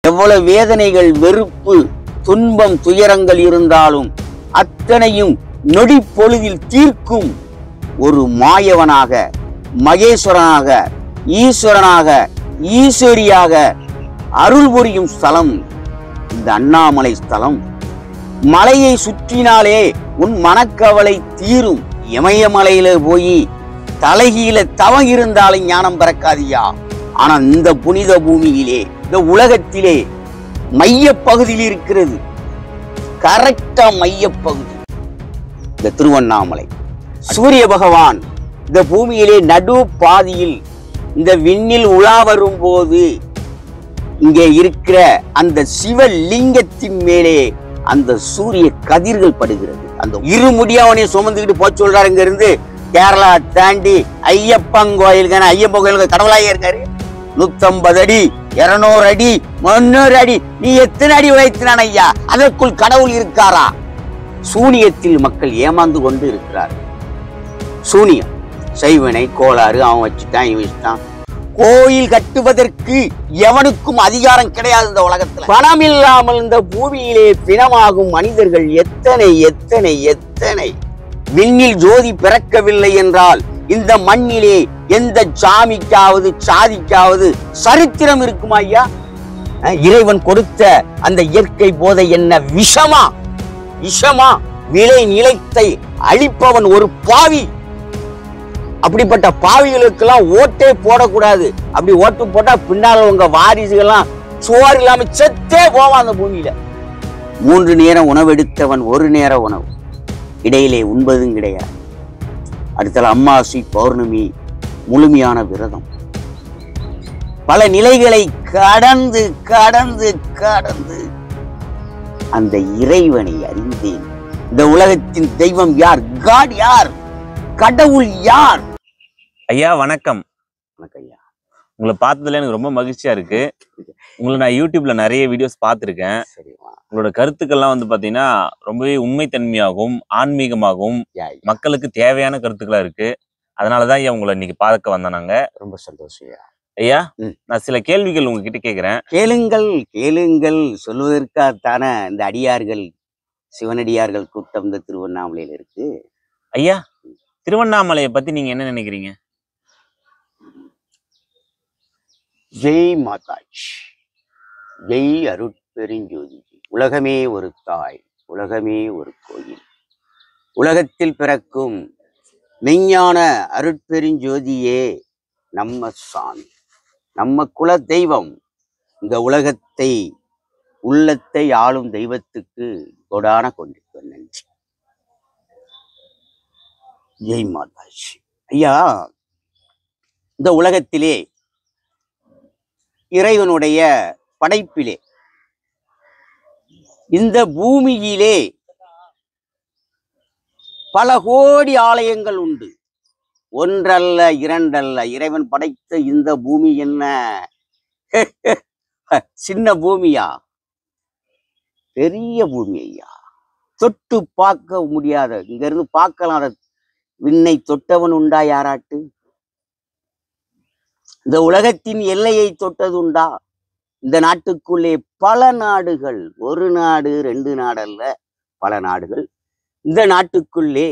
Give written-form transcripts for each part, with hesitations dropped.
எவ்வளவு வேதனைகள், வெறுப்பு, துன்பம், துயரங்கள் இருந்தாலும் அத்தனையும் நொடி பொழுதில் தீர்க்கும் ஒரு மாயவனாக, மகேஸ்வரனாக, ஈஸ்வரனாக, ஈஸ்வரியாக அருள் புரியும் ஸ்தலம் இந்த அண்ணாமலை ஸ்தலம். மலையை சுற்றினாலே உன் மனக்கவலை தீரும். இமயமலையில போய் தலைகீழ தவம் இருந்தாலும் ஞானம் பிறக்காதியா. ஆனா இந்த புனித பூமியிலே, இந்த உலகத்திலே மைய பகுதியில் இருக்கிறது, கரெக்டா மைய பகுதி இந்த திருவண்ணாமலை. சூரிய பகவான் இந்த பூமியிலே நடு பாதியில் இந்த விண்ணில் உலா வரும்போது இங்கே இருக்கிற அந்த சிவலிங்கத்தின் மேலே அந்த சூரிய கதிர்கள் படுகிறது. அந்த இருமுடியவனை சுமந்துக்கிட்டு போய் சொல்றாரு. இங்க இருந்து கேரளா தாண்டி ஐயப்பன் கோயிலுக்கான ஐயப்பன் கோயிலுக்கு கடவுளாக இருக்காரு. 150 அடி, 200 அடி, 300 அடி. நீ எத்தனை அடி உழைத்தினான் ஐயா? அதற்குள் கடவுள் இருக்காரா? சூனியத்தில் மக்கள் ஏமாந்து கொண்டு இருக்கிறார். சூனியம், செய்வனை, கோளாறு, அவன் வச்சுட்டான், இவன் வச்சுட்டான். கோயில் கட்டுவதற்கு எவனுக்கும் அதிகாரம் கிடையாது இந்த உலகத்துல. பணம் இல்லாமல் இந்த பூமியிலே பிணமாகும் மனிதர்கள் எத்தனை எத்தனை எத்தனை. விண்ணில் ஜோதி பிறக்கவில்லை என்றால் இந்த மண்ணிலே எந்த சாமிக்காவது சாதிக்காவது சரித்திரம் இருக்குமா ஐயா? இறைவன் கொடுத்த அந்த இயற்கை போதை என்ன விஷமா? விஷமா? விளை நிலத்தை அழிப்பவன் ஒரு பாவி. அப்படிப்பட்ட பாவிகளுக்கெல்லாம் ஓட்டே போடக்கூடாது. அப்படி ஓட்டு போட்டா பின்னால உங்க வாரிசுகள்லாம் சோறு இல்லாம செத்தே போவான் அந்த பூமியில. 3 நேரம் உணவு எடுத்தவன் 1 நேர உணவு, இடையிலே உண்பதும் கிடையாது. அடுத்த அமாவாசை, பௌர்ணமி, முழுமையான விரதம். பல நிலைகளை கடந்து கடந்து கடந்து அந்த இறைவனை அறிந்தேன். இந்த உலகத்தின் தெய்வம் யார்? காட் யார்? கடவுள் யார்? ஐயா வணக்கம். வணக்கம் ஐயா. உங்களை பார்த்ததுல எனக்கு ரொம்ப மகிழ்ச்சியா இருக்கு. உங்களை நான் யூடியூப்ல நிறைய வீடியோஸ் பார்த்துருக்கேன். உங்களோட கருத்துக்கள்லாம் வந்து பாத்தீங்கன்னா ரொம்பவே உண்மைத்தன்மையாகவும் ஆன்மீகமாகவும் மக்களுக்கு தேவையான கருத்துக்களா இருக்கு. அதனாலதான் ஐயா உங்களை இன்னைக்கு பார்க்க வந்தோம் நாங்க. ரொம்ப சந்தோஷம் ஐயா. ஐயா, நான் சில கேள்விகள் உங்ககிட்ட கேட்கிறேன். கேளுங்கள் கேளுங்கள். சொல்வதற்காகத்தான இந்த அடியார்கள், சிவனடியார்கள் கூட்டம் இந்த திருவண்ணாமலையில இருக்கு. ஐயா, திருவண்ணாமலையை பத்தி நீங்க என்ன நினைக்கிறீங்க? ஜெய் மாதாஜி, ஜெய் அருட்பெருஞ்சோதி. உலகமே ஒரு தாய், உலகமே ஒரு கோயில். உலகத்தில் பிறக்கும் மெய்ஞான அருட்பெருஞ்சோதியே நம்ம சாமி, நம்ம குல தெய்வம். இந்த உலகத்தை, உள்ளத்தை ஆளும் தெய்வத்துக்கு கொடான கொண்டு நன்றி. ஜெய் மாதாஜி. ஐயா, இந்த உலகத்திலே இறைவனுடைய படைப்பிலே, இந்த பூமியிலே பல கோடி ஆலயங்கள் உண்டு. ஒன்றல்ல, இரண்டல்ல. இறைவன் படைத்த இந்த பூமி என்ன சின்ன பூமியா? பெரிய பூமி ஐயா. தொட்டு பார்க்க முடியாத, இங்க இருந்து பார்க்கலாம். விண்ணை தொட்டவன் உண்டா யாராட்டு? இந்த உலகத்தின் எல்லையை தொட்டது உண்டா? இந்த நாட்டுக்குள்ளே பல நாடுகள், ஒரு நாடு 2 நாடல்ல, பல நாடுகள். இந்த நாட்டுக்குள்ளே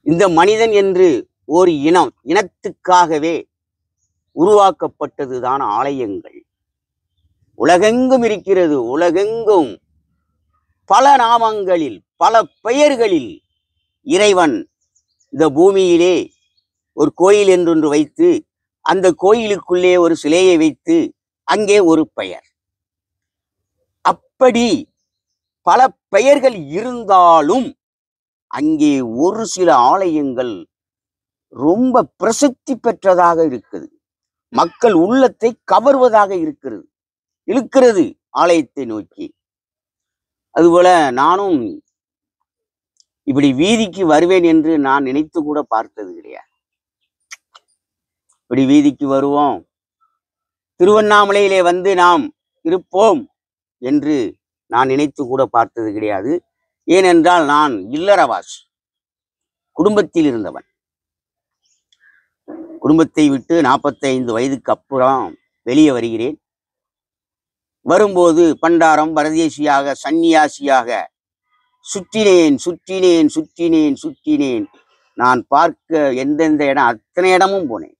இந்த மனிதன் என்று ஒரு இனம், இனத்துக்காகவே உருவாக்கப்பட்டதுதான் ஆலயங்கள். உலகெங்கும் இருக்கிறது. உலகெங்கும் பல நாமங்களில், பல பெயர்களில் இறைவன் இந்த பூமியிலே ஒரு கோயில் என்றொன்று வைத்து, அந்த கோயிலுக்குள்ளே ஒரு சிலையை வைத்து, அங்கே ஒரு பெயர். அப்படி பல பெயர்கள் இருந்தாலும் அங்கே ஒரு சில ஆலயங்கள் ரொம்ப பிரசித்தி பெற்றதாக இருக்குது. மக்கள் உள்ளத்தை கவர்வதாக இழுக்கிறது ஆலயத்தை நோக்கி. அதுபோல நானும் இப்படி வீதிக்கு வருவேன் என்று நான் நினைத்து கூட பார்த்தது கிடையாது. இப்படி வீதிக்கு வருவோம், திருவண்ணாமலையிலே வந்து நாம் இருப்போம் என்று நான் நினைத்து கூட பார்த்தது கிடையாது. ஏனென்றால் நான் இல்லறவாசி, குடும்பத்தில் இருந்தவன். குடும்பத்தை விட்டு 45 வயதுக்கு அப்புறம் வெளியே வருகிறேன். வரும்போது பண்டாரம் பரதேசியாக சந்நியாசியாக சுற்றினேன் சுற்றினேன் சுற்றினேன் சுற்றினேன். நான் பார்க்க எந்தெந்த இடம் அத்தனை இடமும் போனேன்.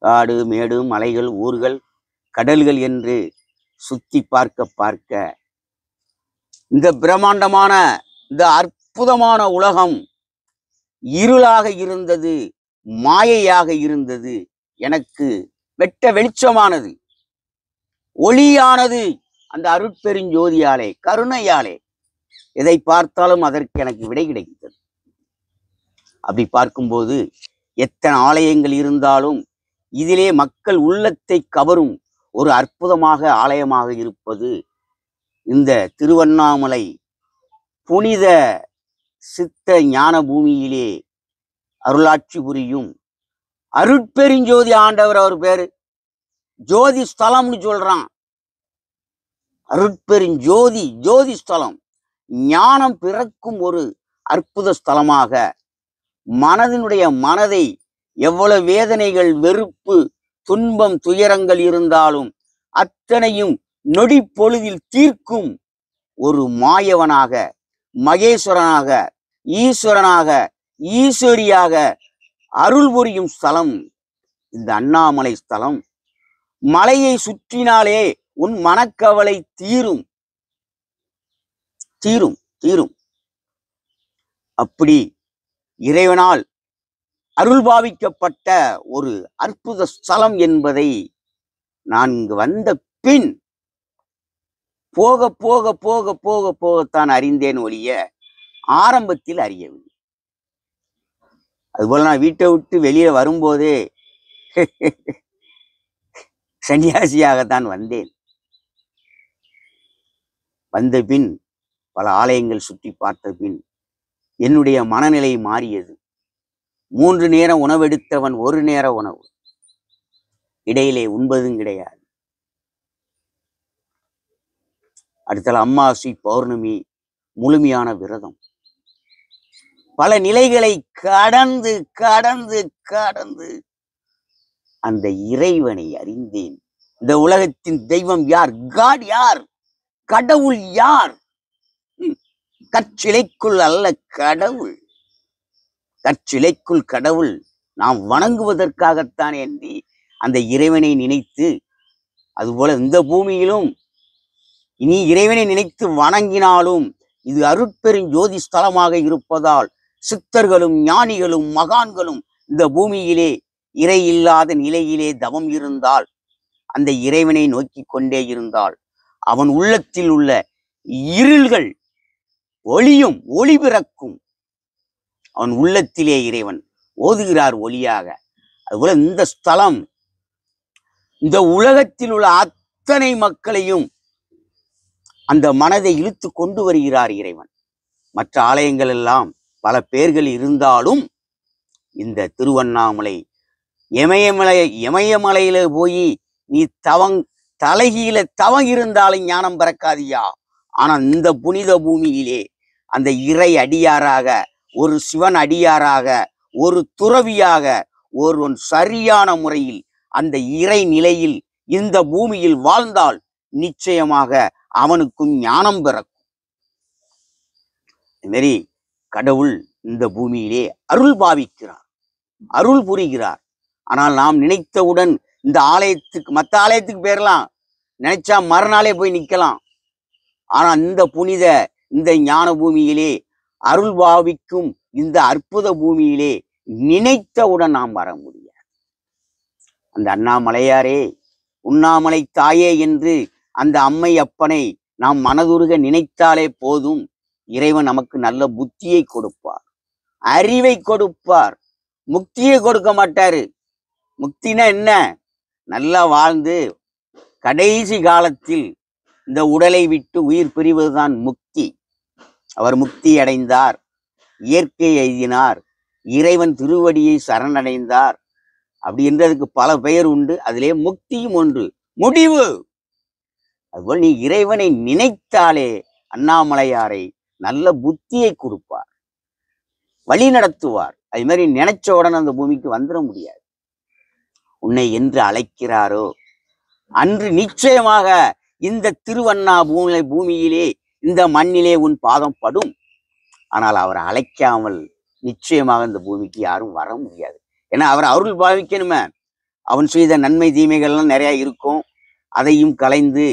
காடு மேடு மலைகள் ஊர்கள் கடல்கள் என்று சுத்தி பார்க்க பார்க்க இந்த பிரம்மாண்டமான இந்த அற்புதமான உலகம் இருளாக இருந்தது, மாயையாக இருந்தது. எனக்கு வெட்ட வெளிச்சமானது, ஒளியானது அந்த அருட்பெருஞ்சோதியாலே, கருணையாலே. எதை பார்த்தாலும் அதற்கு எனக்கு விடை கிடைத்தது. அப்படி பார்க்கும்போது எத்தனை ஆலயங்கள் இருந்தாலும் இதிலே மக்கள் உள்ளத்தை கவரும் ஒரு அற்புதமாக ஆலயமாக இருப்பது இந்த திருவண்ணாமலை புனித சித்த ஞான பூமியிலே அருளாட்சி புரியும் அருட்பெருஞ்சோதி ஆண்டவர். அவர் பேரு ஜோதி ஸ்தலம்னு சொல்றான். அருட்பெருஞ்சோதி, ஜோதி ஸ்தலம், ஞானம் பிறக்கும் ஒரு அற்புத ஸ்தலமாக மனதினுடைய மனதை எவ்வளவு வேதனைகள், வெறுப்பு, துன்பம், துயரங்கள் இருந்தாலும் அத்தனையும் நொடி பொழுதில் தீர்க்கும் ஒரு மாயவனாக, மகேஸ்வரனாக, ஈஸ்வரனாக, ஈஸ்வரியாக அருள் புரியும் ஸ்தலம் இந்த அண்ணாமலை ஸ்தலம். மலையை சுற்றினாலே உன் மனக்கவலை தீரும் தீரும் தீரும். அப்படி இறைவனால் அருள் பாவிக்கப்பட்ட ஒரு அற்புத ஸ்தலம் என்பதை நான் இங்கு வந்த பின் போக போக போக போக போகத்தான் அறிந்தேன் ஒழிய ஆரம்பத்தில் அறியவில்லை. அதுபோல நான் வீட்டை விட்டு வெளியே வரும்போதே சன்னியாசியாகத்தான் வந்தேன். வந்த பின் பல ஆலயங்கள் சுற்றி பார்த்த பின் என்னுடைய மனநிலை மாறியது. 3 நேரம் உணவெடுத்தவன் 1 நேர உணவு, இடையிலே உண்பதும் கிடையாது. அடுத்தல அமாவாசை, பௌர்ணமி, முழுமையான விரதம். பல நிலைகளை கடந்து கடந்து கடந்து அந்த இறைவனை அறிந்தேன். இந்த உலகத்தின் தெய்வம் யார்? காட் யார்? கடவுள் யார்? கற்சிலைக்குள் அல்ல கடவுள். கற்சிலைக்குள் கடவுள் நாம் வணங்குவதற்காகத்தான் என்று அந்த இறைவனை நினைத்து, அதுபோல இந்த பூமியிலும் இனி இறைவனை நினைத்து வணங்கினாலும் இது அருட்பெருஞ்சோதி ஸ்தலமாக இருப்பதால் சித்தர்களும் ஞானிகளும் மகான்களும் இந்த பூமியிலே இறை இல்லாத நிலையிலே தவம் இருந்தால், அந்த இறைவனை நோக்கி கொண்டே இருந்தால் அவன் உள்ளத்தில் உள்ள இருள்கள் ஒளியும், ஒளி பிறக்கும். அவன் உள்ளத்திலே இறைவன் ஓதுகிறார் ஒளியாக. அதுபோல இந்த ஸ்தலம் இந்த உலகத்தில் உள்ள அத்தனை மக்களையும் அந்த மனதை இழுத்து கொண்டு வருகிறார் இறைவன். மற்ற ஆலயங்கள் எல்லாம் பல பேர்கள் இருந்தாலும் இந்த திருவண்ணாமலை இமயமலையில போய் நீ தலைகீழ தவம் இருந்தாலும் ஞானம் பிறக்காதியா. ஆனா இந்த புனித பூமியிலே அந்த இறை அடியாராக, ஒரு சிவன் அடியாராக, ஒரு துறவியாக, ஒருவன் சரியான முறையில் அந்த இறை நிலையில் இந்த பூமியில் வாழ்ந்தால் நிச்சயமாக அவனுக்கும் ஞானம் பிறக்கும். இதுமாரி கடவுள் இந்த பூமியிலே அருள் பாவிக்கிறார், அருள் புரிகிறார். ஆனால் நாம் நினைத்தவுடன் இந்த ஆலயத்துக்கு, மற்ற ஆலயத்துக்கு போயிடலாம், நினைச்சா மறுநாளே போய் நிற்கலாம். ஆனா இந்த புனித இந்த ஞான பூமியிலே, அருள் பாவிக்கும் இந்த அற்புத பூமியிலே நினைத்தவுடன் நாம் வர முடியாது. அந்த அண்ணாமலையாரே, உண்ணாமலை தாயே என்று அந்த அம்மை அப்பனை நாம் மனதுருக நினைத்தாலே போதும், இறைவன் நமக்கு நல்ல புத்தியை கொடுப்பார், அறிவை கொடுப்பார். முக்தியை கொடுக்க மாட்டாரு. முக்தினா என்ன? நல்லா வாழ்ந்து கடைசி காலத்தில் இந்த உடலை விட்டு உயிர் பிரிவதுதான் முக்தி. அவர் முக்தி அடைந்தார், இயற்கை எய்தினார், இறைவன் திருவடியை சரணடைந்தார். அப்படி என்றதுக்கு பல பெயர் உண்டு. அதிலே முக்தியும் ஒன்று, முடிவு. அதுபோல் நீ இறைவனை நினைத்தாலே அண்ணாமலையாரை நல்ல புத்தியை கொடுப்பார், வழி நடத்துவார். அது மாதிரி நினைச்ச உடனே அந்த பூமிக்கு வந்துட முடியாது. உன்னை என்று அழைக்கிறாரோ அன்று நிச்சயமாக இந்த பூமியிலே இந்த மண்ணிலே உன் பாதம் படும். ஆனால் அவரை அழைக்காமல் நிச்சயமாக இந்த பூமிக்கு யாரும் வர முடியாது. ஏன்னா அவர் அருள் பாவிக்கணுமே. அவன் செய்த நன்மை தீமைகள்லாம் நிறைய இருக்கும். அதையும் கலைந்து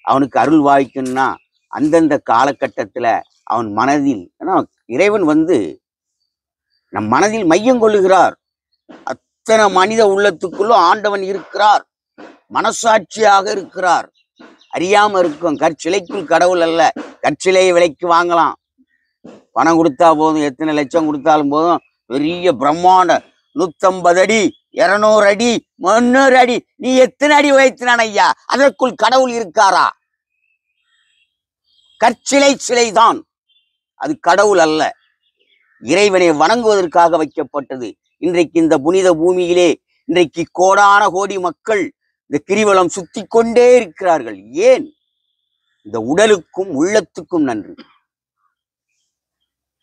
அவனுக்கு அருள் பாவிக்கணும்னா அந்தந்த காலகட்டத்துல அவன் மனதில், ஏன்னா இறைவன் நம் மனதில் மையம் கொள்ளுகிறார். அத்தனை மனித உள்ளத்துக்குள்ளும் ஆண்டவன் இருக்கிறார், மனசாட்சியாக இருக்கிறார். அறியாம இருக்கும். கற்சிலைக்குள் கடவுள் அல்ல. கற்சிலையை விலைக்கு வாங்கலாம், பணம் கொடுத்தா போதும், எத்தனை லட்சம் கொடுத்தாலும் போதும். பெரிய பிரம்மாண்ட 150 அடி 200 அடி 300 அடி, நீ எத்தனை அடி வைத்தினான் ஐயா, அதற்குள் கடவுள் இருக்காரா? சிலைதான், அது கடவுள் அல்ல. இறைவனை வணங்குவதற்காக வைக்கப்பட்டது. இன்றைக்கு இந்த புனித பூமியிலே இன்றைக்கு கோடான கோடி மக்கள் இந்த கிரிவலம் சுத்தி கொண்டே இருக்கிறார்கள். ஏன்? இந்த உடலுக்கும் உள்ளத்துக்கும் நன்று.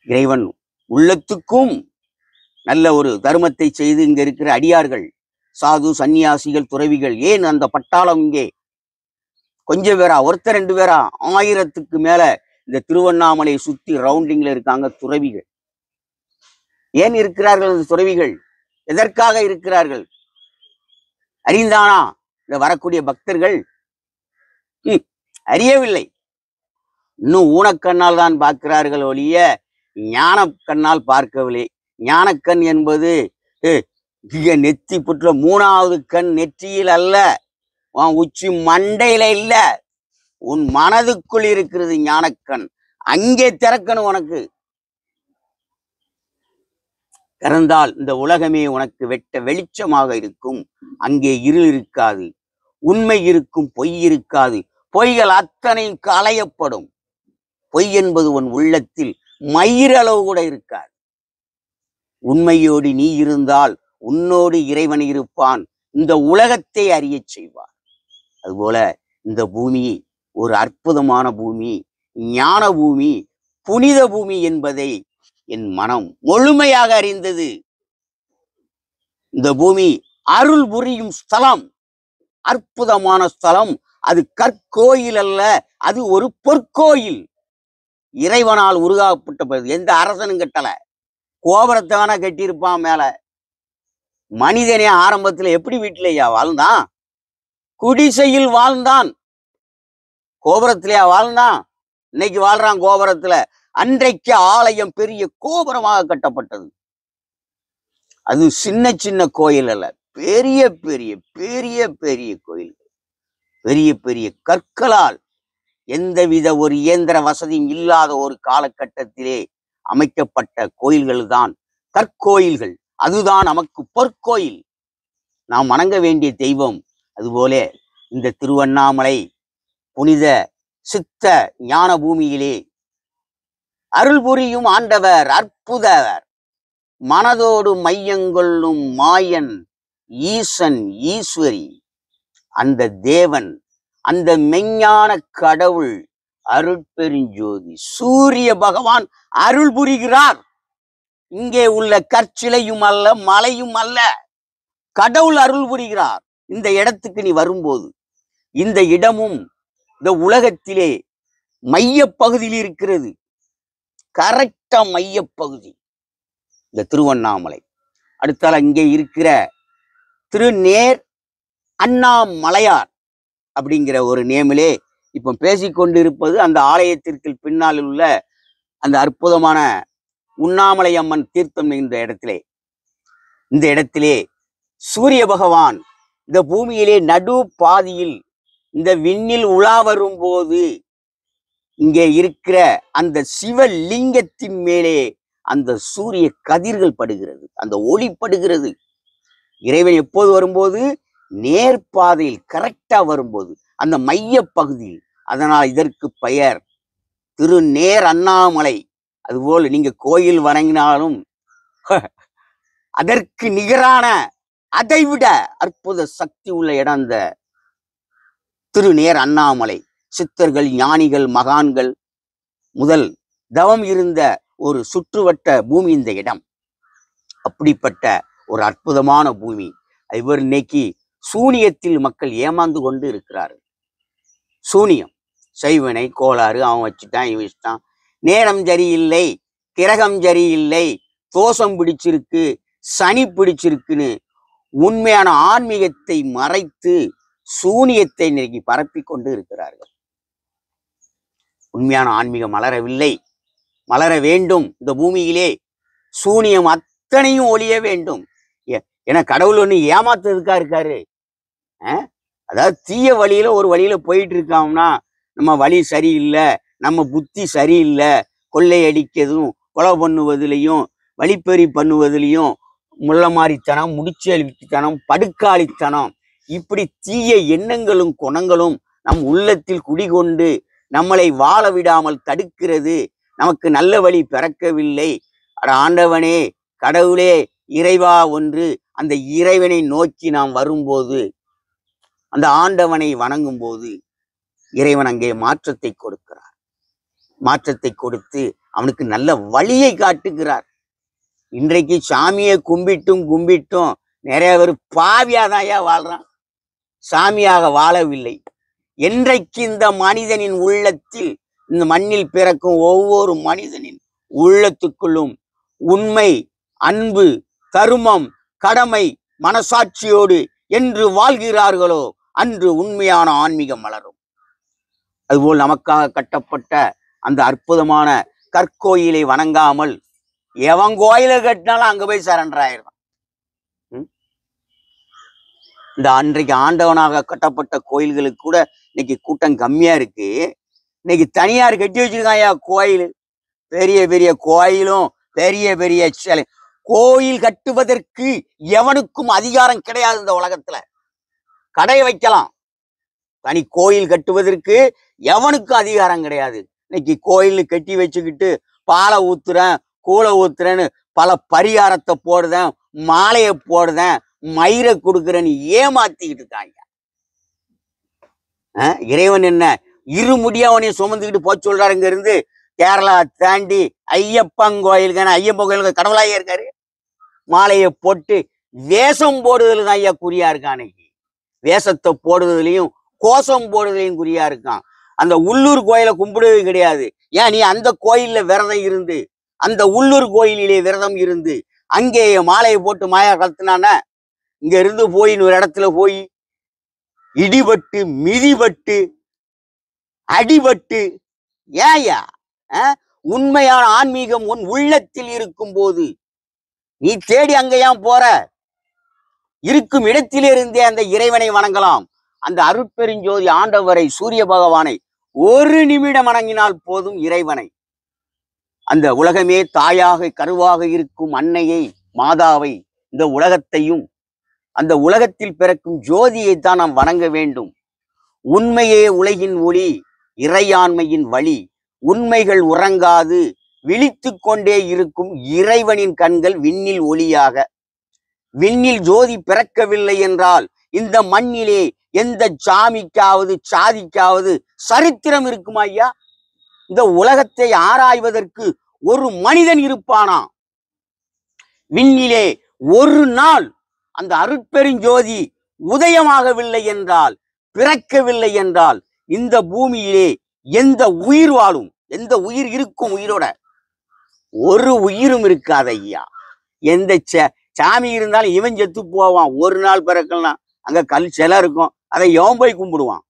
இறைவன் உள்ளத்துக்கும் நல்ல ஒரு தர்மத்தை செய்து இங்க இருக்கிற அடியார்கள், சாது, சன்னியாசிகள், துறவிகள், ஏன் அந்த பட்டாளம் இங்கே கொஞ்சம் பேரா, ஒருத்தர் 2 பேரா, 1000க்கு மேல இந்த திருவண்ணாமலையை சுத்தி ரவுண்டிங்ல இருக்காங்க துறவிகள். ஏன் இருக்கிறார்கள் அந்த துறவிகள்? எதற்காக இருக்கிறார்கள்? அறிந்தானா இந்த வரக்கூடிய பக்தர்கள்? அறியவில்லை. இன்னும் ஊனக்கண்ணால் தான் பார்க்கிறார்கள் ஒழிய ஞான கண்ணால் பார்க்கவில்லை. ஞானக்கண் என்பது நெத்தி புற்ற 3வது கண் நெற்றியில் அல்ல, உன் உச்சி மண்டையில இல்ல, உன் மனதுக்குள் இருக்கிறது ஞானக்கண். அங்கே திறக்கணும். உனக்கு திறந்தால் இந்த உலகமே உனக்கு வெட்ட வெளிச்சமாக இருக்கும். அங்கே இருள் இருக்காது, உண்மை இருக்கும், பொய் இருக்காது. பொய்கள் அத்தனையும் களையப்படும். பொய் என்பது உன் உள்ளத்தில் மயிரளவு கூட இருக்காது. உண்மையோடு நீ இருந்தால் உன்னோடு இறைவன் இருப்பான், இந்த உலகத்தை அறிய செய்வார். அதுபோல இந்த பூமி ஒரு அற்புதமான பூமி, ஞான பூமி, புனித பூமி என்பதை என் மனம் முழுமையாக அறிந்தது. இந்த பூமி அருள் புரியும் ஸ்தலம், அற்புதமான ஸ்தலம். அது கற்கோயில் அல்ல, அது ஒரு பொற்கோயில். இறைவனால் உருவாக்கப்பட்ட, எந்த அரசனும் கட்டல. கோபுரத்தை வேணா கட்டியிருப்பான் மேல. மனிதனே ஆரம்பத்துல எப்படி வீட்டிலேயா வாழ்ந்தான்? குடிசையில் வாழ்ந்தான். கோபுரத்திலேயா வாழ்ந்தான்? இன்னைக்கு வாழ்றான் கோபுரத்துல. அன்றைக்கு ஆலயம் பெரிய கோபுரமாக கட்டப்பட்டது. அது சின்ன சின்ன கோயில் அல்ல, பெரிய பெரிய பெரிய பெரிய கோயில்கள், பெரிய பெரிய கற்களால் எந்தவித ஒரு இயந்திர வசதியும் இல்லாத ஒரு காலகட்டத்திலே அமைக்கப்பட்ட கோயில்கள் தான் கற்கோயில்கள். அதுதான் நமக்கு பொற்கோயில், நாம் வணங்க வேண்டிய தெய்வம். அதுபோல இந்த திருவண்ணாமலை புனித சித்த ஞான பூமியிலே அருள் புரியும் ஆண்டவர், அற்புதவர், மனதோடு மையங்கொள்ளும் மாயன், ஈசன், ஈஸ்வரி, அந்த தேவன், அந்த மெஞ்ஞான கடவுள், அருட்பெருஞ்சோதி சூரிய பகவான் அருள் புரிகிறார். இங்கே உள்ள கற்சிலையும் அல்ல, மலையும் அல்ல, கடவுள் அருள் புரிகிறார். இந்த இடத்துக்கு நீ வரும்போது, இந்த இடமும் இந்த உலகத்திலே மைய பகுதியில் இருக்கிறது. கரெக்டா மைய பகுதி இந்த திருவண்ணாமலை. அடுத்தால இங்கே இருக்கிற திருநேர் அண்ணாமலையார் அப்படிங்கிற ஒரு நேமிலே இப்ப பேசிக்கொண்டு இருப்பது அந்த ஆலயத்திற்கு பின்னால் உள்ள அந்த அற்புதமான உண்ணாமலை அம்மன் தீர்த்தம் என்ற இடத்திலே. இந்த இடத்திலே சூரிய பகவான் இந்த பூமியிலே நடு பாதியில் இந்த விண்ணில் உலா வரும்போது இங்கே இருக்கிற அந்த சிவலிங்கத்தின் மேலே அந்த சூரிய கதிர்கள் படுகிறது, அந்த ஒளி படுகிறது. இறைவன் எப்போது வரும்போது? நேர்பாதையில் கரெக்டா வரும்போது, அந்த மைய பகுதியில். அதனால் இதற்கு பெயர் திருநேர் அண்ணாமலை. அதுபோல் நீங்க கோயில் வணங்கினாலும் அதற்கு நிகரான, அதைவிட அற்புத சக்தி உள்ள இடம் அந்த திருநேர் அண்ணாமலை. சித்தர்கள், ஞானிகள், மகான்கள் முதல் தவம் இருந்த ஒரு சுற்றுவட்ட பூமி இந்த இடம். அப்படிப்பட்ட ஒரு அற்புதமான பூமி. இவர் இன்னைக்கு சூனியத்தில் மக்கள் ஏமாந்து கொண்டு இருக்கிறார்கள். சூனியம், செய்வினை, கோளாறு, அவன் வச்சுட்டான், இவன் வச்சுட்டான், நேரம் சரியில்லை, கிரகம் சரியில்லை, தோஷம் பிடிச்சிருக்கு, சனி பிடிச்சிருக்குன்னு உண்மையான ஆன்மீகத்தை மறைத்து சூனியத்தை இன்னைக்கு பரப்பி கொண்டு இருக்கிறார்கள். உண்மையான ஆன்மீகம் மலரவில்லை, மலர வேண்டும். இந்த பூமியிலே சூனியம் அத்தனையும் ஒழிய வேண்டும். ஏன்னா கடவுள் ஒண்ணு ஏமாத்துறதுக்கா இருக்காரு. அதாவது தீய வழியில ஒரு வழியில போயிட்டு இருக்காங்கன்னா நம்ம வழி சரியில்லை, நம்ம புத்தி சரியில்லை, கொள்ளையடிக்கிறதும் கொலை பண்ணுவதிலையும் வழிப்பறி பண்ணுவதிலையும் முள்ளமாரித்தனம், முடிச்செழுத்தனம், படுக்காளித்தனம், இப்படி தீய எண்ணங்களும் குணங்களும் நம் உள்ளத்தில் குடிகொண்டு நம்மளை வாழ விடாமல் தடுக்கிறது. நமக்கு நல்ல வழி பிறக்கவில்லை. ஆண்டவனே, கடவுளே, இறைவா ஒன்று, அந்த இறைவனை நோக்கி நாம் வரும்போது, அந்த ஆண்டவனை வணங்கும் போது இறைவன் அங்கே மாற்றத்தை கொடுக்கிறார். மாற்றத்தை கொடுத்து அவனுக்கு நல்ல வழியை காட்டுகிறார். இன்றைக்கு சாமியை கும்பிட்டும் நிறைய பேர் பாவியாதான் வாழ்றான், சாமியாக வாழவில்லை. என்றைக்கு இந்த மனிதனின் உள்ளத்தில், இந்த மண்ணில் பிறக்கும் ஒவ்வொரு மனிதனின் உள்ளத்துக்குள்ளும் உண்மை, அன்பு, தருமம், கடமை, மனசாட்சியோடு என்று வாழ்கிறார்களோ அன்று உண்மையான ஆன்மீகம் மலரும். அதுபோல் நமக்காக கட்டப்பட்ட அந்த அற்புதமான கற்கோயிலை வணங்காமல் எவன் கோயிலை கட்டினாலும் அங்க போய் சரண்டர் ஆயிடுறான். இந்த அன்றைக்கு ஆண்டவனாக கட்டப்பட்ட கோயில்களுக்கு கூட இன்னைக்கு கூட்டம் கம்மியா இருக்கு. இன்னைக்கு தனியார் கட்டி வச்சிருக்காயா கோயில், பெரிய பெரிய கோயிலும் பெரிய பெரிய சிலை. கோயில் கட்டுவதற்கு எவனுக்கும் அதிகாரம் கிடையாது இந்த உலகத்துல. கடை வைக்கலாம், தனி கோயில் கட்டுவதற்கு எவனுக்கும் அதிகாரம் கிடையாது. இன்னைக்கு கோயில் கட்டி வச்சுக்கிட்டு பாலை ஊத்துறேன், கூளை ஊத்துறேன்னு பல பரிகாரத்தை போடுதேன், மாலையை போடுதேன், மயிரை கொடுக்குறேன்னு ஏமாத்திக்கிட்டு இருக்காங்க. இறைவன் என்ன இருமுடியவனையும் சுமந்துக்கிட்டு போய் சொல்றாரு. இங்க இருந்து கேரளா தாண்டி ஐயப்பன் கோயிலுக்கான, ஐயப்பன் கோயிலுக்கு கடவுளாயே இருக்காரு. மாலையை போட்டு வேஷம் போடுதல் தான் ஐயா குறியா இருக்கான். வேஷத்தை போடுவதிலையும் கோஷம் போடுவதிலையும் குறியா இருக்கான். அந்த உள்ளூர் கோயிலை கும்பிடுவது கிடையாது. ஏன் நீ அந்த கோயில்ல விரதம் இருந்து, அந்த உள்ளூர் கோயிலிலே விரதம் இருந்து அங்கே மாலையை போட்டு மாயா கலத்துனான, இங்க இருந்து போய் ஒரு இடத்துல போய் இடிபட்டு மிதிபட்டு அடிபட்டு, ஏயா உண்மையான ஆன்மீகம் உன் உள்ளத்தில் இருக்கும் போது நீ தேடி அங்க ஏன் போற? இருக்கும் இடத்திலிருந்தே அந்த இறைவனை வணங்கலாம். அந்த அருட்பெருஞ்சோதி ஆண்டவரை, சூரிய பகவானை ஒரு நிமிடம் வணங்கினால் போதும். இறைவனை, அந்த உலகமே தாயாக கருவாக இருக்கும் அன்னையை, மாதாவை, இந்த உலகத்தையும் அந்த உலகத்தில் பிறக்கும் ஜோதியை தான் நாம் வணங்க வேண்டும். உண்மையே உலகின் ஒளி, இறையாண்மையின் வழி, உண்மைகள் உறங்காது விழித்து கொண்டே இருக்கும் இறைவனின் கண்கள் விண்ணில் ஒளியாக. விண்ணில் ஜோதி பிறக்கவில்லை என்றால் இந்த மண்ணிலே எந்த சாமிக்காவது சாதிக்காவது சரித்திரம் இருக்குமா ஐயா? இந்த உலகத்தை ஆராய்வதற்கு ஒரு மனிதன் இருப்பானா? விண்ணிலே ஒரு நாள் அந்த அருட்பெருஞ்சோதி உதயமாகவில்லை என்றால், பிறக்கவில்லை என்றால் இந்த பூமியிலே எந்த உயிர் வாழும்? எந்த உயிர் இருக்கும்? உயிரோட ஒரு உயிரும் இருக்காது ஐயா. எந்த சாமி இருந்தாலும் இவன் செத்து போவான். ஒரு நாள் பிறக்கலாம், அங்க கல் சிலை இருக்கும், அதை எவன் போய் கும்பிடுவான்?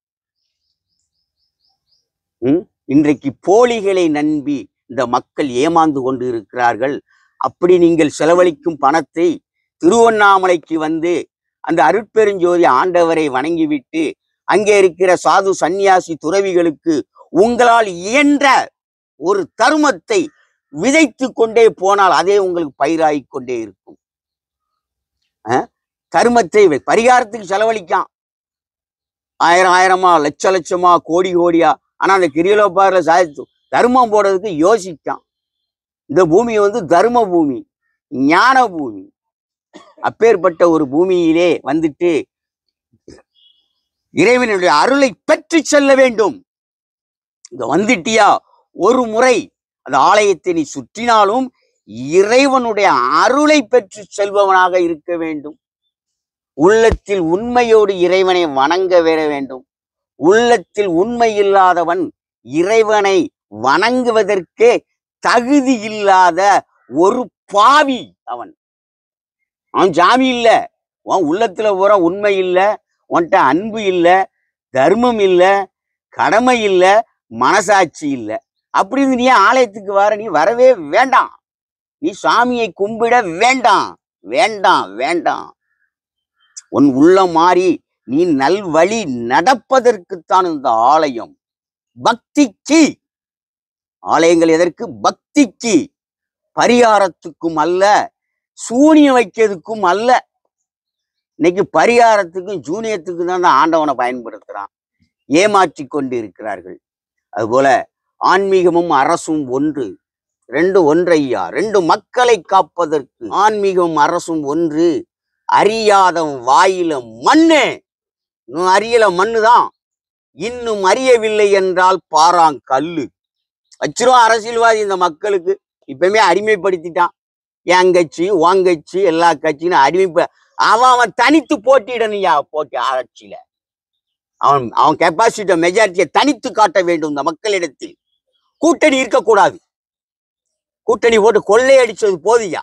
இன்றைக்கு போலிகளை நம்பி இந்த மக்கள் ஏமாந்து கொண்டு இருக்கிறார்கள். அப்படி நீங்கள் செலவழிக்கும் பணத்தை திருவண்ணாமலைக்கு வந்து அந்த அருட்பெருஞ்சோதி ஆண்டவரை வணங்கிவிட்டு அங்கே இருக்கிற சாது சந்நியாசி துறவிகளுக்கு உங்களால் இயன்ற ஒரு தருமத்தை விதைத்து கொண்டே போனால் அதே உங்களுக்கு பயிராகி கொண்டே இருக்கும். தருமத்தை பரிகாரத்துக்கு செலவழிக்கான், ஆயிரமா லட்ச லட்சமா கோடி கோடியா. ஆனா அந்த கிரியலோபாரில் சாதித்து தர்மம் போடுறதுக்கு யோசிக்கான். இந்த பூமி தர்ம பூமி, ஞான பூமி. அப்பேற்பட்ட ஒரு பூமியிலே வந்துட்டு இறைவனுடைய அருளை பெற்று செல்ல வேண்டும். இங்க வந்துட்டியா, ஒரு முறை அந்த ஆலயத்தை நீ சுற்றினாலும் இறைவனுடைய அருளை பெற்று செல்பவனாக இருக்க வேண்டும். உள்ளத்தில் உண்மையோடு இறைவனை வணங்க வேற வேண்டும். உள்ளத்தில் உண்மை இல்லாதவன் இறைவனை வணங்குவதற்கே தகுதி இல்லாத ஒரு பாவி அவன். அவன் சாமி இல்ல, உன் உள்ளத்துல பூரா உண்மை இல்லை, உன்கிட்ட அன்பு இல்லை, தர்மம் இல்லை, கடமை இல்லை, மனசாட்சி இல்லை. அப்படி இருந்து நீ ஆலயத்துக்கு வர, நீ வரவே வேண்டாம். நீ சாமியை கும்பிட வேண்டாம், வேண்டாம், வேண்டாம். உன் உள்ளம் மாறி நீ நல்வழி நடப்பதற்குத்தான் இந்த ஆலயம். பக்திக்கு ஆலயங்கள் எதற்கு? பக்திக்கு, பரிகாரத்துக்கும் அல்ல, சூனியம் வைக்கிறதுக்கும் அல்ல. இன்னைக்கு பரிகாரத்துக்கும் ஜூனியத்துக்கும் தான் ஆண்டவனை பயன்படுத்துறான், ஏமாற்றி கொண்டு இருக்கிறார்கள். அதுபோல ஆன்மீகமும் அரசும் ஒன்று, ரெண்டு ஒன்றையா, ரெண்டு மக்களை காப்பதற்கு ஆன்மீகமும் அரசும் ஒன்று. அறியாத வாயில மண்ணு, இன்னும் அறியல மண்ணுதான், இன்னும் அறியவில்லை என்றால் பாறாங்கல்லு வச்சிரும் அரசியல்வாதி. இந்த மக்களுக்கு இப்பவுமே அடிமைப்படுத்திட்டான். என் கட்சி, உன் கட்சி, எல்லா கட்சியும் அடிமை. அவன் தனித்து போட்டிடணும்யா, போட்டி ஆட்சியில அவன் கெப்பாசிட்டி மெஜாரிட்டியை தனித்து காட்ட வேண்டும் இந்த மக்களிடத்தில். கூட்டணி இருக்கக்கூடாது. கூட்டணி போட்டு கொள்ளையடிச்சது போதியா,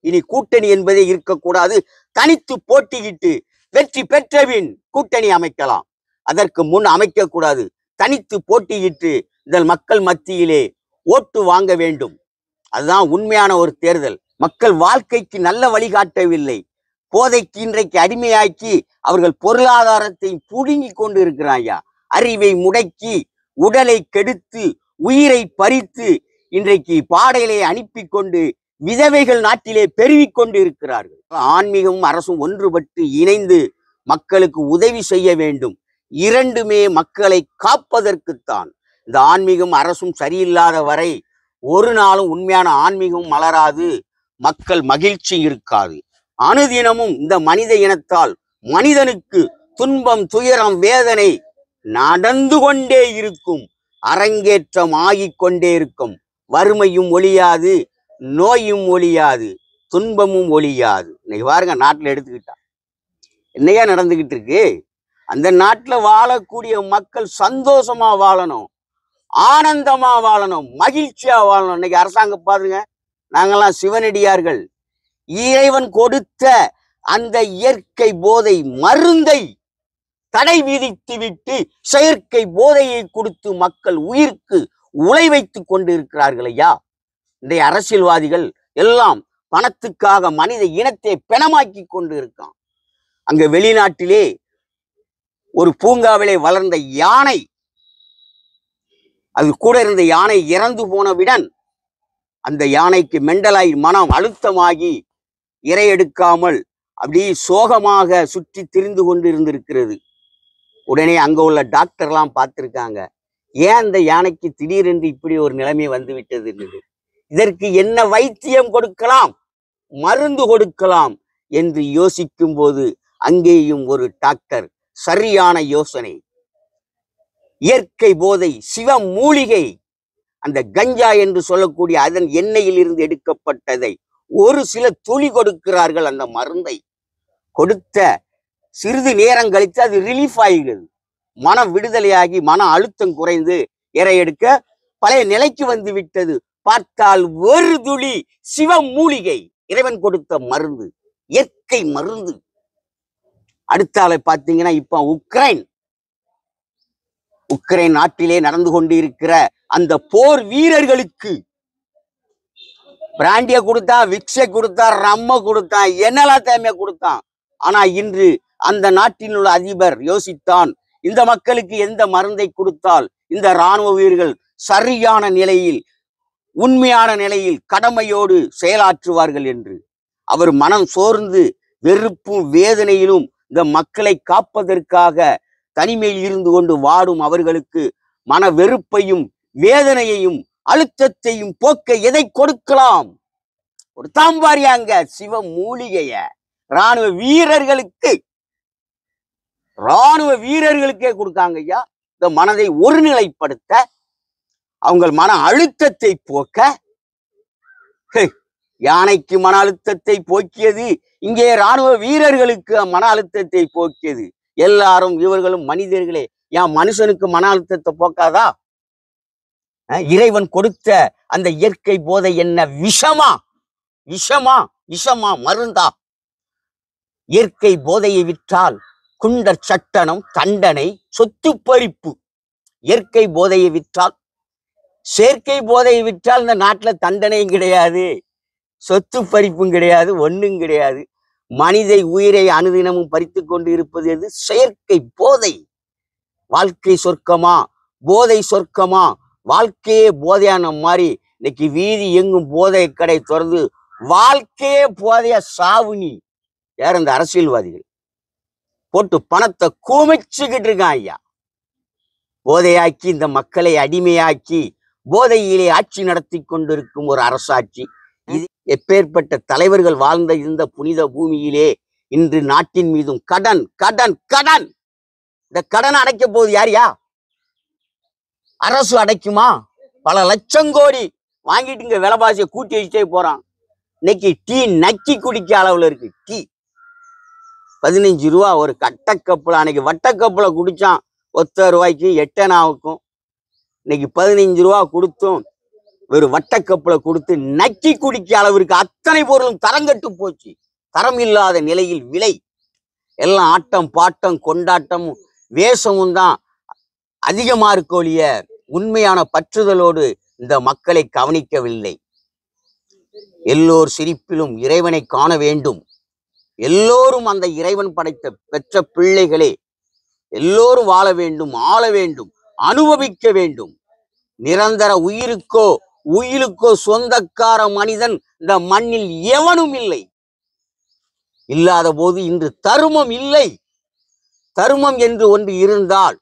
இனி கூட்டணி என்பதே இருக்கக்கூடாது. தனித்து போட்டியிட்டு வெற்றி பெற்றபின் கூட்டணி அமைக்கலாம், அதற்கு முன் அமைக்க கூடாது. தனித்து போட்டியிட்டு இந்த மக்கள் மத்தியிலே ஓட்டு வாங்க வேண்டும். அதுதான் உண்மையான ஒரு தேர்தல். மக்கள் வாழ்க்கைக்கு நல்ல வழிகாட்டவில்லை, போதைக்கு இன்றைக்கு அடிமையாக்கி அவர்கள் பொருளாதாரத்தை புடுங்கி கொண்டு இருக்கிறாங்க. அறிவை முடக்கி, உடலை கெடுத்து, உயிரை பறித்து இன்றைக்கு பாடைகளை அனுப்பி கொண்டு விதவைகள் நாட்டிலே பெருகிக் கொண்டு இருக்கிறார்கள். ஆன்மீகமும் அரசும் ஒன்றுபட்டு இணைந்து மக்களுக்கு உதவி செய்ய வேண்டும். இரண்டுமே மக்களை காப்பதற்குத்தான். இந்த ஆன்மீகம் அரசும் சரியில்லாத வரை ஒரு நாளும் உண்மையான ஆன்மீகம் மலராது, மக்கள் மகிழ்ச்சி இருக்காது. அனுதினமும் இந்த மனித இனத்தால் மனிதனுக்கு துன்பம், துயரம், வேதனை நடந்து கொண்டே இருக்கும், அரங்கேற்றம் ஆகிக்கொண்டே இருக்கும். வறுமையும் ஒழியாது, நோயும் ஒழியாது, துன்பமும் ஒழியாது. இன்னைக்கு பாருங்க, நாட்டில் எடுத்துக்கிட்டா என்னையா நடந்துகிட்டு இருக்கு? அந்த நாட்டில் வாழக்கூடிய மக்கள் சந்தோஷமா வாழணும், ஆனந்தமா வாழணும், மகிழ்ச்சியா வாழணும். இன்னைக்கு அரசாங்கம் பாருங்க, நாங்கெல்லாம் சிவனடியார்கள், இறைவன் கொடுத்த அந்த இயற்கை போதை மருந்தை தடை விதித்து விட்டு செயற்கை போதையை கொடுத்து மக்கள் உயிருக்கு உலை வைத்துக் கொண்டு இருக்கிறார்கள் ஐயா. இன்றைய அரசியல்வாதிகள் எல்லாம் பணத்துக்காக மனித இனத்தை பிணமாக்கி கொண்டு இருக்கான். அங்க வெளிநாட்டிலே ஒரு பூங்காவிலே வளர்ந்த யானை, அது கூட இருந்த யானை இறந்து போனவுடன் அந்த யானைக்கு மெண்டலாய் மனம் அழுத்தமாகி இரை எடுக்காமல் அப்படியே சோகமாக சுற்றி திரிந்து கொண்டு இருந்திருக்கிறது. உடனே அங்க உள்ள டாக்டர்லாம் பார்த்திருக்காங்க, ஏன் அந்த யானைக்கு திடீரென்று இப்படி ஒரு நிலைமை வந்து விட்டது, இதற்கு என்ன வைத்தியம் கொடுக்கலாம், மருந்து கொடுக்கலாம் என்று யோசிக்கும் போது அங்கேயும் ஒரு டாக்டர் சரியான யோசனை. இயற்கை போதை, சிவ மூலிகை, அந்த கஞ்சா என்று சொல்லக்கூடிய அதன் எண்ணெயில் இருந்து எடுக்கப்பட்டதை ஒரு சில துளி கொடுக்கிறார்கள். அந்த மருந்தை கொடுத்த சிறிது நேரம் கழித்து அது ரிலீஃப் ஆகிறது, மன விடுதலையாகி மன அழுத்தம் குறைந்து இறை எடுக்க பழைய நிலைக்கு வந்து விட்டது. பார்த்தால் ஒரு துளி சிவ மூலிகை, இறைவன் கொடுத்த மருந்து, இயற்கை மருந்து. அடுத்த ஆளை பார்த்தீங்கன்னா இப்ப உக்ரைன் நாட்டிலே நடந்து கொண்டு இருக்கிற அந்த போர் வீரர்களுக்கு பிராண்டிய கொடுத்தான், விக்ஸை கொடுத்தான், ரம்ம கொடுத்தான், என்னெல்லாம் தேவையா கொடுத்தான். ஆனா இன்று அந்த நாட்டில் உள்ள அதிபர் யோசித்தான், இந்த மக்களுக்கு எந்த மருந்தை கொடுத்தால் இந்த இராணுவ வீரர்கள் சரியான நிலையில், உண்மையான நிலையில் கடமையோடு செயலாற்றுவார்கள் என்று. அவர் மனம் சோர்ந்து வெறுப்பும் வேதனையிலும் இந்த மக்களை காப்பதற்காக தனிமையில் இருந்து கொண்டு வாடும் அவர்களுக்கு மன வெறுப்பையும் வேதனையையும் அழுத்தத்தையும் போக்க எதை கொடுக்கலாம்? ஒரு தாம்பாரியாங்க சிவ மூலிகைய இராணுவ வீரர்களுக்கே கொடுக்காங்க ஐயா. இந்த மனதை ஒருநிலைப்படுத்த, அவங்க மன அழுத்தத்தை போக்க. யானைக்கு மன அழுத்தத்தை போக்கியது, இங்கே இராணுவ வீரர்களுக்கு மன அழுத்தத்தை போக்கியது. எல்லாரும் இவர்களும் மனிதர்களே என் மனுஷனுக்கு மன அழுத்தத்தை போக்காதா? இறைவன் கொடுத்த அந்த இயற்கை போதை என்ன விஷமா? விஷமா? விஷமா? மருந்தா? இயற்கை போதையை விற்றால் குண்டர் சட்டனம், தண்டனை, சொத்து பறிப்பு. இயற்கை போதையை விற்றால், செயற்கை போதையை விற்றால் இந்த நாட்டுல தண்டனையும் கிடையாது, சொத்து பறிப்பும் கிடையாது, ஒண்ணும் கிடையாது. மனித உயிரை அனுதினமும் பறித்து கொண்டு இருப்பது எது? செயற்கை போதை. வாழ்க்கை சொர்க்கமா? போதை சொர்க்கமா? வாழ்க்கையே போதையான மாதிரி இன்னைக்கு வீதி எங்கும் போதை கடை திறந்து வாழ்க்கையே போதைய சாவுனி. யார்? இந்த அரசியல்வாதிகள் போட்டு பணத்தை குமிச்சுக்கிட்டு இருக்கான் ஐயா. போதையாக்கி இந்த மக்களை அடிமையாக்கி போதையிலே ஆட்சி நடத்தி கொண்டிருக்கும் ஒரு அரசாட்சி இது. எப்பேற்பட்ட தலைவர்கள் வாழ்ந்த இந்த புனித பூமியிலே இன்று நாட்டின் மீதும் கடன் கடன் கடன். இந்த கடன் அடைக்க போகுது யாரியா? அரசு அடைக்குமா? பல லட்சம் கோடி வாங்கிட்டு இங்க விலைவாசியை கூட்டி வச்சுட்டே போறான். இன்னைக்கு டீ நக்கி குடிக்க அளவுல இருக்கு. டீ 15 ரூபா ஒரு கட்டக்கப்புல. அன்னைக்கு வட்டக்கப்புல குடிச்சான் 10 ரூபாய்க்கு 8 ஆவுக்கும். இன்னைக்கு 15 ரூபா கொடுத்தும் ஒரு வட்டக்கப்புல கொடுத்து நக்கி குடிக்க அளவிற்கு அத்தனை பொருளும் தரங்கட்டு போச்சு. தரம் இல்லாத நிலையில் விலை எல்லாம் ஆட்டம் பாட்டம் கொண்டாட்டம் வேஷமும் தான் அதிகமா இருக்கோழிய உண்மையான பற்றுதலோடு இந்த மக்களை கவனிக்கவில்லை. எல்லோர் சிரிப்பிலும் இறைவனை காண வேண்டும். எல்லோரும் அந்த இறைவன் படைத்த பெற்ற பிள்ளைகளே. எல்லோரும் வாழ வேண்டும், ஆள வேண்டும், அனுபவிக்க வேண்டும். நிரந்தர உயிருக்கோ சொந்தக்கார மனிதன் இந்த மண்ணில் எவனும் இல்லை. இல்லாத போது இன்று தருமம் இல்லை. தருமம் என்று ஒன்று இருந்தால்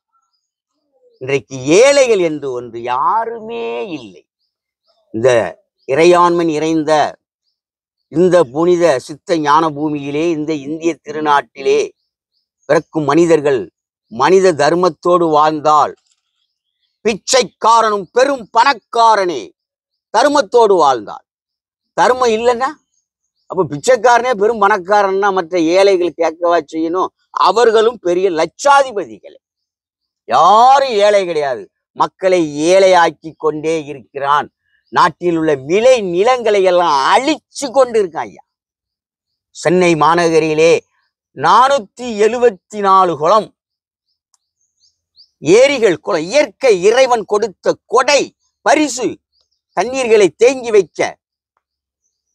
இன்றைக்கு ஏழைகள் என்று ஒன்று யாருமே இல்லை. இந்த இறையாண்மை நிறைந்த இந்த புனித சித்த ஞான பூமியிலே, இந்த இந்திய திருநாட்டிலே பிறக்கும் மனிதர்கள் மனித தர்மத்தோடு வாழ்ந்தால், பிச்சைக்காரனும் பெரும் பணக்காரனே தர்மத்தோடு வாழ்ந்தால், தர்மம் இல்லைன்னா அப்ப பிச்சைக்காரனே பெரும் பணக்காரன்னா மற்ற ஏழைகள் கேட்கவா செய்யணும்? அவர்களும் பெரிய லட்சாதிபதிகளே. யாரும் ஏழை கிடையாது. மக்களை ஏழையாக்கி கொண்டே இருக்கிறான். நாட்டில் உள்ள விளை நிலங்களை எல்லாம் அழிச்சு கொண்டு இருக்கான் ஐயா. சென்னை மாநகரிலே 474 குளம், ஏரிகள், குளம், இயற்கை இறைவன் கொடுத்த கொடை பரிசு, தண்ணீர்களை தேங்கி வைக்க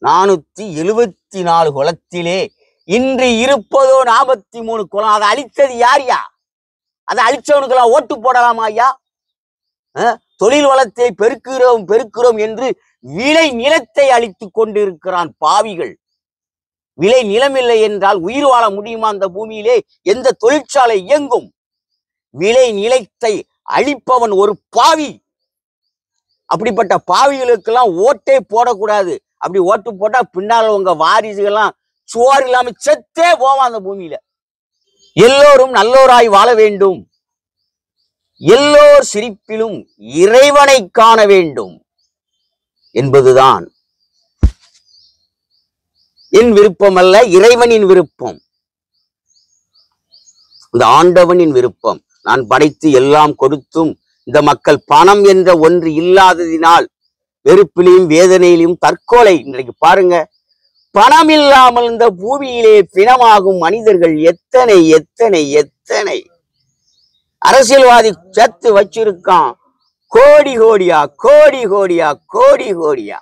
474 குளத்திலே இன்று இருப்பதோ 43 குளம். அதை அழித்தது யார்யா? அதை அழிச்சவனுக்கெல்லாம் ஓட்டு போடலாமா ஐயா? தொழில் வளத்தை பெருக்கிறோம் என்று விளை நிலத்தை அழித்து கொண்டிருக்கிறான் பாவிகள். விளை நிலம் இல்லை என்றால் உயிர் வாழ முடியுமா? அந்த பூமியிலே எந்த தொழிற்சாலை இயங்கும்? விளை நிலத்தை அழிப்பவன் ஒரு பாவி. அப்படிப்பட்ட பாவிகளுக்கெல்லாம் ஓட்டே போடக்கூடாது. அப்படி ஓட்டு போட்டா பின்னால உங்க வாரிசுகள்லாம் சுவார் இல்லாம செத்தே போவான் அந்த பூமியில. எல்லோரும் நல்லோராய் வாழ வேண்டும். எல்லோர் சிரிப்பிலும் இறைவனை காண வேண்டும் என்பதுதான் என் விருப்பம் அல்ல, இறைவனின் விருப்பம், இந்த ஆண்டவனின் விருப்பம். நான் படைத்து எல்லாம் கொடுத்தும் இந்த மக்கள் பணம் என்ற ஒன்று இல்லாததினால் வெறுப்பிலையும் வேதனையிலும் தற்கொலை. இன்றைக்கு பாருங்க, பணம் இல்லாமல் இந்த பூமியிலே பிணமாகும் மனிதர்கள் எத்தனை எத்தனை எத்தனை. அரசியல்வாதி சத்து வச்சிருக்கான் கோடி கோடியா கோடி கோடியா கோடி கோடியா.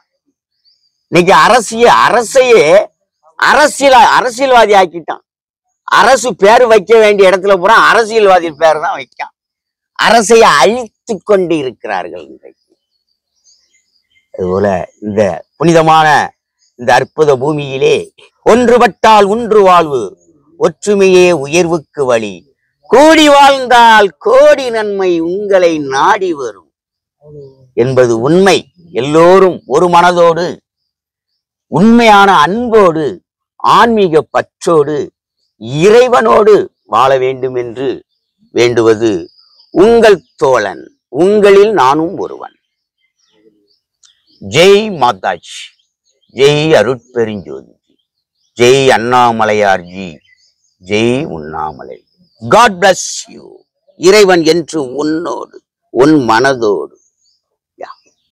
இன்னைக்கு அரசையே அரசியல்வாதி ஆக்கிட்டான். அரசு பேர் வைக்க வேண்டிய இடத்துல பூரா அரசியல்வாதி பேர் தான் வைக்கான். அரசையை அழித்து கொண்டு இருக்கிறார்கள் இன்றைக்கு. அதுபோல இந்த புனிதமான இந்த அற்புத பூமியிலே ஒன்றுபட்டால் ஒன்று வாழ்வு, ஒற்றுமையே உயர்வுக்கு வழி, கூடி வாழ்ந்தால் கோடி நன்மை உங்களை நாடி வரும் என்பது உண்மை. எல்லோரும் ஒரு மனதோடு உண்மையான அன்போடு ஆன்மீக பற்றோடு இறைவனோடு வாழ வேண்டும் என்று வேண்டுவது உங்கள் தோழன், உங்களில் நானும் ஒருவன். ஜெய் மாதாஜி, ஜெய் அருட்பெருஞ்சோதி, Jai அண்ணாமலையார்ஜி, Jai Unnamalai. God bless you. இறைவன் என்றும் உன்னோடு உன் மனதோடு